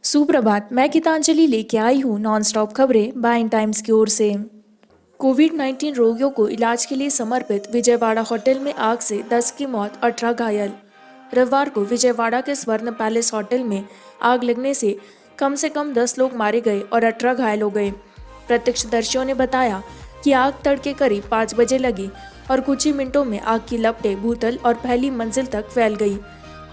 सुप्रभात। मैं गीतांजलि लेके आई हूँ नॉन स्टॉप खबरें बाइन टाइम्स की ओर से। कोविड-19 रोगियों को इलाज के लिए समर्पित विजयवाड़ा होटल में आग से 10 की मौत, 18 घायल। रविवार को विजयवाड़ा के स्वर्ण पैलेस होटल में आग लगने से कम 10 लोग मारे गए और 18 घायल हो गए। प्रत्यक्षदर्शियों ने बताया कि आग तड़के करीब 5 बजे लगी और कुछ ही मिनटों में आग की लपटें भूतल और पहली मंजिल तक फैल गई।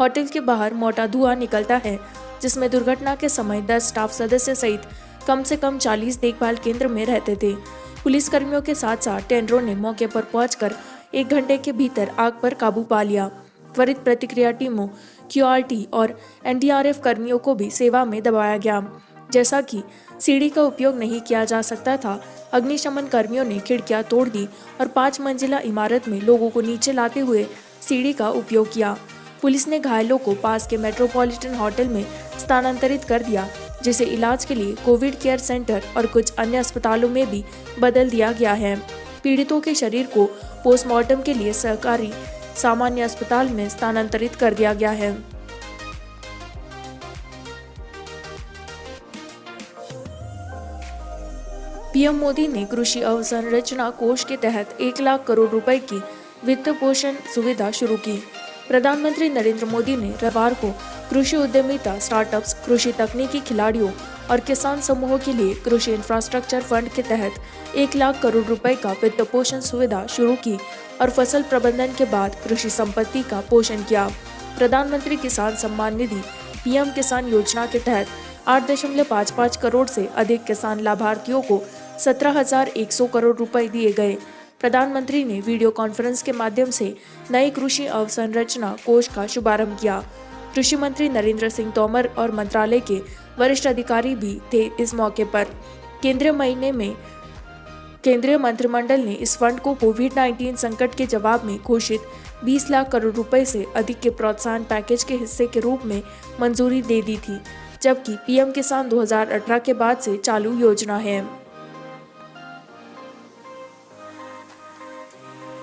होटल के बाहर मोटा धुआं निकलता है, जिसमें दुर्घटना के समय 10 स्टाफ सदस्य सहित कम से कम 40 देखभाल केंद्र में रहते थे। पुलिसकर्मियों के साथ साथ टेंडरों ने मौके पर पहुंचकर 1 घंटे के भीतर आग पर काबू पा लिया। त्वरित प्रतिक्रिया टीमों, क्यूआरटी और एनडीआरएफ कर्मियों को भी सेवा में दबाया गया। जैसा कि सीढ़ी का उपयोग नहीं किया जा सकता था, अग्निशमन कर्मियों ने खिड़कियां तोड़ दी और 5 मंजिला इमारत में लोगों को नीचे लाते हुए सीढ़ी का उपयोग किया। पुलिस ने घायलों को पास के मेट्रोपॉलिटन होटल में स्थानांतरित कर दिया, जिसे इलाज के लिए कोविड केयर सेंटर और कुछ अन्य अस्पतालों में भी बदल दिया गया है। पीड़ितों के शरीर को पोस्टमार्टम के लिए सरकारी सामान्य अस्पताल में स्थानांतरित कर दिया गया है। पीएम मोदी ने कृषि अवसंरचना कोष के तहत 1 लाख करोड़ रुपए की वित्त पोषण सुविधा शुरू की। प्रधानमंत्री नरेंद्र मोदी ने रविवार को कृषि उद्यमिता, स्टार्टअप्स, कृषि तकनीकी खिलाड़ियों और किसान समूहों के लिए कृषि इंफ्रास्ट्रक्चर फंड के तहत 1 लाख करोड़ रुपए का वित्त पोषण सुविधा शुरू की और फसल प्रबंधन के बाद कृषि संपत्ति का पोषण किया। प्रधानमंत्री किसान सम्मान निधि पीएम किसान योजना के तहत 8.55 करोड़ से अधिक किसान लाभार्थियों को 17,100 करोड़ रुपए दिए गए। प्रधानमंत्री ने वीडियो कॉन्फ्रेंस के माध्यम से नए कृषि अवसंरचना कोष का शुभारंभ किया। कृषि मंत्री नरेंद्र सिंह तोमर और मंत्रालय के वरिष्ठ अधिकारी भी थे इस मौके पर। केंद्रीय मंत्रिमंडल ने इस फंड को कोविड-19 संकट के जवाब में घोषित 20 लाख करोड़ रुपए से अधिक के प्रोत्साहन पैकेज के हिस्से के रूप में मंजूरी दे दी थी, जबकि पीएम किसान 2018 के बाद से चालू योजना है।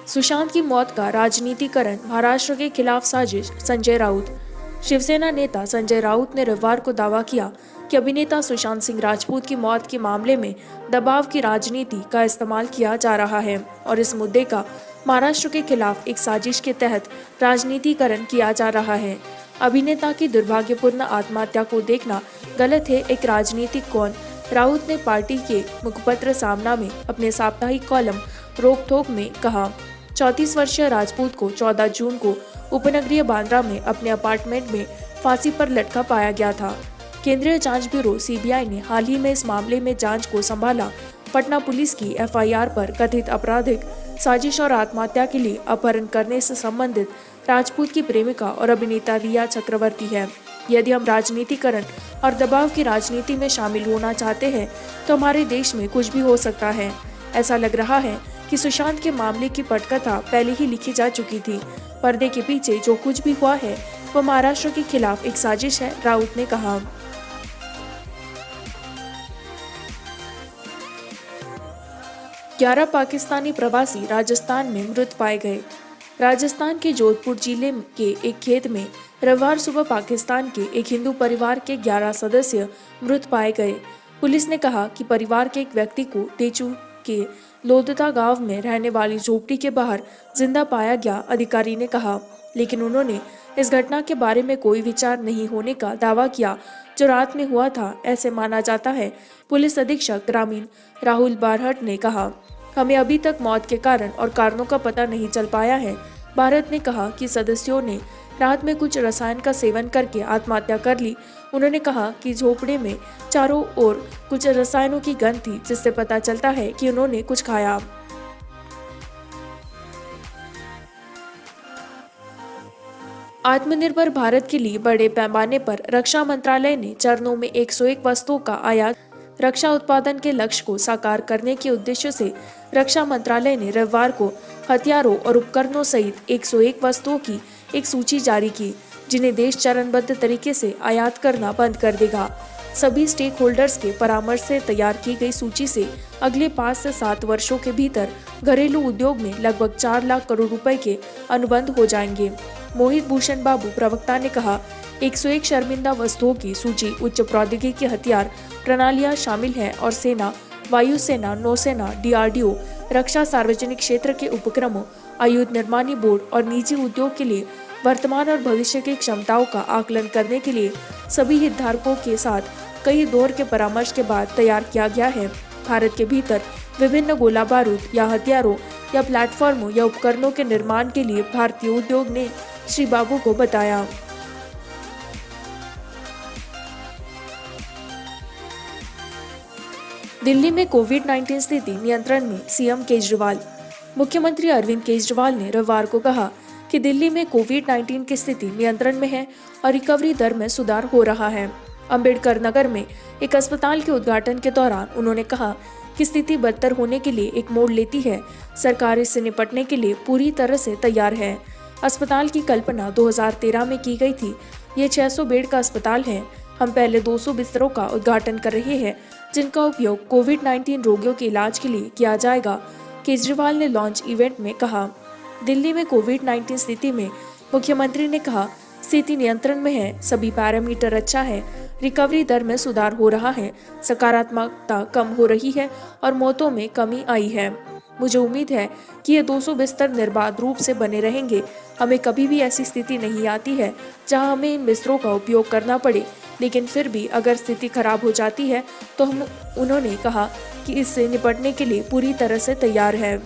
सुशांत की मौत का राजनीतिकरण, महाराष्ट्र के खिलाफ साजिश, संजय राउत। शिवसेना नेता संजय राउत ने रविवार को दावा किया कि अभिनेता सुशांत सिंह राजपूत की मौत के मामले में दबाव की राजनीति का इस्तेमाल किया जा रहा है और इस मुद्दे का महाराष्ट्र के खिलाफ एक साजिश के तहत राजनीतिकरण किया जा रहा है। अभिनेता की दुर्भाग्यपूर्ण आत्महत्या को देखना गलत है, एक राजनीतिक कौन। राउत ने पार्टी के मुखपत्र सामना में अपने साप्ताहिक कॉलम रोक टोक में कहा। 34 वर्षीय राजपूत को 14 जून को उपनगरीय बांद्रा में अपने अपार्टमेंट में फांसी पर लटका पाया गया था। केंद्रीय जांच ब्यूरो सीबीआई ने हाल ही में इस मामले में जांच को संभाला। पटना पुलिस की एफआईआर पर कथित आपराधिक साजिश और आत्महत्या के लिए अपहरण करने से संबंधित राजपूत की प्रेमिका और अभिनेता रिया चक्रवर्ती है। यदि हम राजनीतिकरण और दबाव की राजनीति में शामिल होना चाहते हैं तो हमारे देश में कुछ भी हो सकता है। ऐसा लग रहा है कि सुशांत के मामले की पटकथा पहले ही लिखी जा चुकी थी। पर्दे के पीछे जो कुछ भी हुआ है वो महाराष्ट्र के खिलाफ एक साजिश है, राउत ने कहा। ग्यारह पाकिस्तानी प्रवासी राजस्थान में मृत पाए गए। राजस्थान के जोधपुर जिले के एक खेत में रविवार सुबह पाकिस्तान के एक हिंदू परिवार के 11 सदस्य मृत पाए गए। पुलिस ने कहा कि परिवार के एक व्यक्ति को तेचू के लोदता गांव में रहने वाली झोपड़ी के बाहर जिंदा पाया गया, अधिकारी ने कहा, लेकिन उन्होंने इस घटना के बारे में कोई विचार नहीं होने का दावा किया जो रात में हुआ था, ऐसे माना जाता है। पुलिस अधीक्षक ग्रामीण राहुल बारहट ने कहा, हमें अभी तक मौत के कारण और कारणों का पता नहीं चल पाया है। भारत ने कहा कि सदस्यों ने रात में कुछ रसायन का सेवन करके आत्महत्या कर ली। उन्होंने कहा कि झोपड़े में चारों ओर कुछ रसायनों की गंध थी, जिससे पता चलता है कि उन्होंने कुछ खाया। आत्मनिर्भर भारत के लिए बड़े पैमाने पर रक्षा मंत्रालय ने चरणों में 101 वस्तुओं का आयात। रक्षा उत्पादन के लक्ष्य को साकार करने के उद्देश्य से रक्षा मंत्रालय ने रविवार को हथियारों और उपकरणों सहित 101 वस्तुओं की एक सूची जारी की, जिन्हें देश चरणबद्ध तरीके से आयात करना बंद कर देगा। सभी स्टेक होल्डर्स के परामर्श से तैयार की गई सूची से अगले 5 से 7 वर्षों के भीतर घरेलू उद्योग में लगभग 4 लाख करोड़ रुपए के अनुबंध हो जाएंगे। मोहित भूषण बाबू प्रवक्ता ने कहा, 101 शर्मिंदा वस्तुओं की सूची उच्च प्रौद्योगिकी हथियार प्रणालियां शामिल हैं और सेना, वायुसेना, नौसेना, DRDO, रक्षा, सार्वजनिक क्षेत्र के उपक्रमों, आयुध निर्माणी बोर्ड और निजी उद्योग के लिए वर्तमान और भविष्य की क्षमताओं का आकलन करने के लिए सभी हितधारकों के साथ कई दौर के परामर्श के बाद तैयार किया गया है। भारत के भीतर विभिन्न गोला बारूद या हथियारों या प्लेटफॉर्मों या उपकरणों के निर्माण के लिए भारतीय उद्योग ने श्री बाबू को बताया। दिल्ली में कोविड-19 स्थिति नियंत्रण में सीएम केजरीवाल। मुख्यमंत्री अरविंद केजरीवाल ने रविवार को कहा कि दिल्ली में कोविड-19 की स्थिति नियंत्रण में है और रिकवरी दर में सुधार हो रहा है। अंबेडकर नगर में एक अस्पताल के उद्घाटन के दौरान उन्होंने कहा कि स्थिति बदतर होने के लिए एक मोड़ लेती है। सरकार इससे निपटने के लिए पूरी तरह से तैयार है। अस्पताल की कल्पना 2013 में की गई थी। ये 600 बेड का अस्पताल है। हम पहले 200 बिस्तरों का उद्घाटन कर रहे हैं, जिनका उपयोग कोविड-19 रोगियों के इलाज के लिए किया जाएगा, केजरीवाल ने लॉन्च इवेंट में कहा। दिल्ली में कोविड-19 स्थिति में मुख्यमंत्री ने कहा, स्थिति नियंत्रण में है, सभी पैरामीटर अच्छा है, रिकवरी दर में सुधार हो रहा है, सकारात्मकता कम हो रही है और मौतों में कमी आई है। मुझे उम्मीद है कि ये 200 बिस्तर निर्बाध रूप से बने रहेंगे। हमें कभी भी ऐसी स्थिति नहीं आती है जहां हमें इन बिस्तरों का उपयोग करना पड़े, लेकिन फिर भी अगर स्थिति खराब हो जाती है तो उन्होंने कहा कि इससे निपटने के लिए पूरी तरह से तैयार है।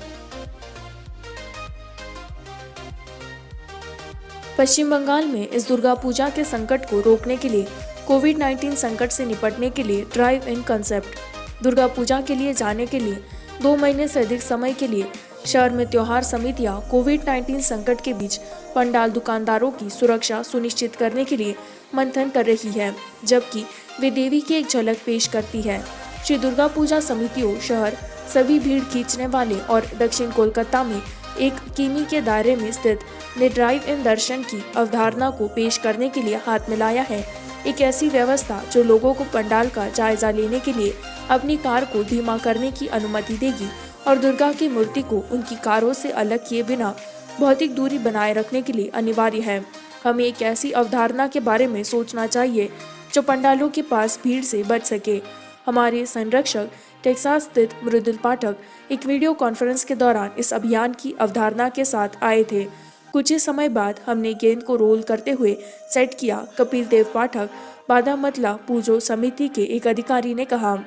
पश्चिम बंगाल में इस दुर्गा पूजा के संकट को रोकने के लिए कोविड-19 संकट से निपटने के लिए ड्राइव इन कंसेप्ट। दुर्गा पूजा के लिए जाने के लिए 2 महीने से अधिक समय के लिए शहर में त्योहार समितियां कोविड-19 संकट के बीच पंडाल दुकानदारों की सुरक्षा सुनिश्चित करने के लिए मंथन कर रही है, जबकि वे देवी की एक झलक पेश करती है। श्री दुर्गा पूजा समितियों शहर, सभी भीड़ खींचने वाले और दक्षिण कोलकाता में 1 किमी के दायरे में स्थित ने ड्राइव इन दर्शन की अवधारणा को पेश करने के लिए हाथ मिलाया है। एक ऐसी व्यवस्था जो लोगों को पंडाल का जायजा लेने के लिए अपनी कार को धीमा करने की अनुमति देगी और दुर्गा की मूर्ति को उनकी कारों से अलग किए बिना भौतिक दूरी बनाए रखने के लिए अनिवार्य है। हमें एक ऐसी अवधारणा के बारे में सोचना चाहिए जो पंडालों के पास भीड़ से बच सके। हमारे संरक्षक टेक्सास स्थित मृदुल पाठक एक वीडियो कॉन्फ्रेंस के दौरान इस अभियान की अवधारणा के साथ आए थे। कुछ ही समय बाद हमने गेंद को रोल करते हुए सेट किया, कपिल देव पाठक, बादामतला पूजो समिति के एक अधिकारी ने कहा।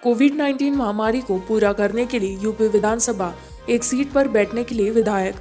कोविड-19 महामारी को पूरा करने के लिए यूपी विधानसभा एक सीट पर बैठने के लिए विधायक।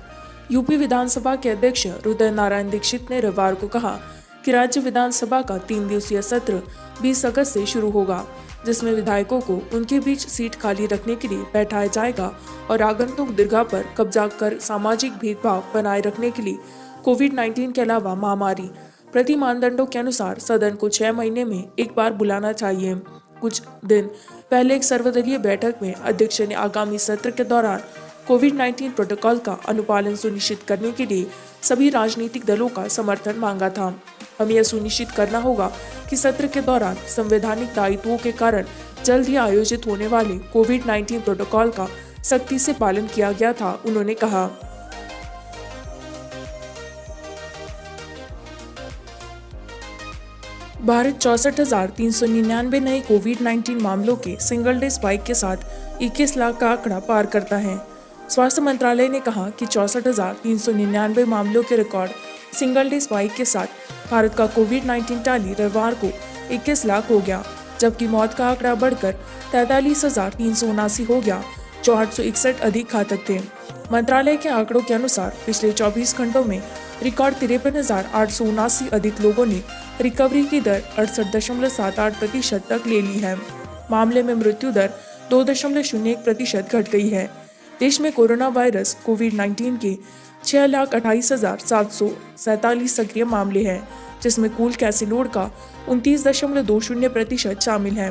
यूपी विधानसभा के अध्यक्ष हृदय नारायण दीक्षित ने रविवार को कहा कि राज्य विधानसभा का 3 दिवसीय सत्र 20 अगस्त से शुरू होगा, जिसमें विधायकों को उनके बीच सीट खाली रखने के लिए बैठाया जाएगा और आगंतुक दीर्घा पर कब्जा कर सामाजिक भेदभाव बनाए रखने के लिए कोविड-19 के अलावा महामारी प्रति मानदंडों के अनुसार सदन को 6 महीने में एक बार बुलाना चाहिए। कुछ दिन पहले एक सर्वदलीय बैठक में अध्यक्ष ने आगामी सत्र के दौरान कोविड-19 प्रोटोकॉल का अनुपालन सुनिश्चित करने के लिए सभी राजनीतिक दलों का समर्थन मांगा था। हमें यह सुनिश्चित करना होगा कि सत्र के दौरान संवैधानिक दायित्वों के कारण जल्द ही आयोजित होने वाले कोविड-19 प्रोटोकॉल का सख्ती से पालन किया गया था, उन्होंने कहा। भारत 64,399 नए कोविड-19 मामलों के सिंगल डे स्पाइक के साथ 21 लाख का आंकड़ा पार करता है। स्वास्थ्य मंत्रालय ने कहा कि 64,399 मामलों के रिकॉर्ड सिंगल डे स्पाइक के साथ भारत का कोविड-19 टैली रविवार को 21 लाख हो गया, जबकि मौत का आंकड़ा बढ़कर 43,379 हो गया, जो 861 अधिक घातक थे। मंत्रालय के आंकड़ों के अनुसार पिछले 24 घंटों में रिकॉर्ड 53,879 अधिक लोगों ने रिकवरी की दर 68.78% तक ले ली है। मामले में मृत्यु दर 2.01% घट गई है। देश में कोरोना वायरस कोविड-19 के 6,28,747 सक्रिय मामले हैं, जिसमें कुल केस लोड का 29.20% शामिल है।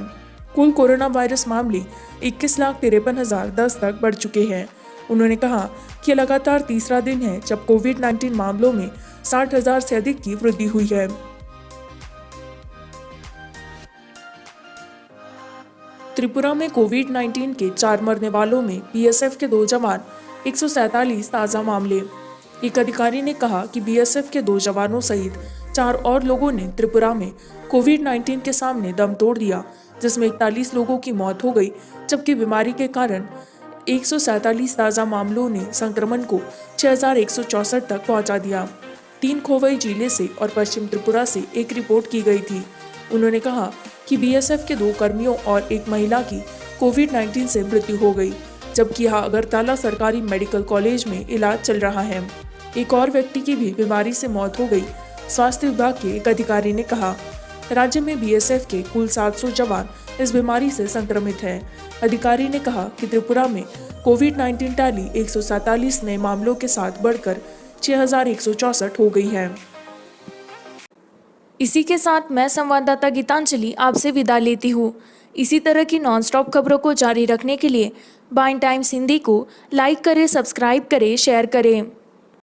कुल कोरोना वायरस मामले 21,53,010 तक बढ़ चुके हैं। उन्होंने कहा कि लगातार तीसरा दिन है जब कोविड-19 मामलों में 60,000 से अधिक की वृद्धि हुई है। त्रिपुरा में कोविड-19 के 4 मरने वालों में बीएसएफ के 2 जवान, 147 ताज़ा मामले। एक अधिकारी ने कहा कि बीएसएफ के 2 जवानों सहित 4 और लोगों ने त्रिपुरा में कोविड-19 के सामने दम तोड़ दिया, जिसमें 41 लोगों की मौत हो गई, जबकि बीमारी के कारण 147 ताज़ा मामलों ने संक्रमण को 6,164 तक पहुंचा दिया। 3 खोवई जिले से और पश्चिम त्रिपुरा से एक रिपोर्ट की गई थी। उन्होंने कहा कि बीएसएफ के 2 कर्मियों और एक महिला की कोविड-19 से मृत्यु हो गई, जबकि यह अगरतला सरकारी मेडिकल कॉलेज में इलाज चल रहा है। एक और व्यक्ति की भी बीमारी से मौत हो गई। स्वास्थ्य विभाग के एक अधिकारी ने कहा, राज्य में बीएसएफ के कुल 700 जवान इस बीमारी से संक्रमित हैं। अधिकारी ने कहा कि त्रिपुरा में कोविड-19 टैली 147 नए मामलों के साथ बढ़कर 6,164 हो गई है। इसी के साथ मैं संवाददाता गीतांजलि आपसे विदा लेती हूँ। इसी तरह की नॉनस्टॉप खबरों को जारी रखने के लिए बाइन टाइम्स हिंदी को लाइक करें, सब्सक्राइब करें, शेयर करें।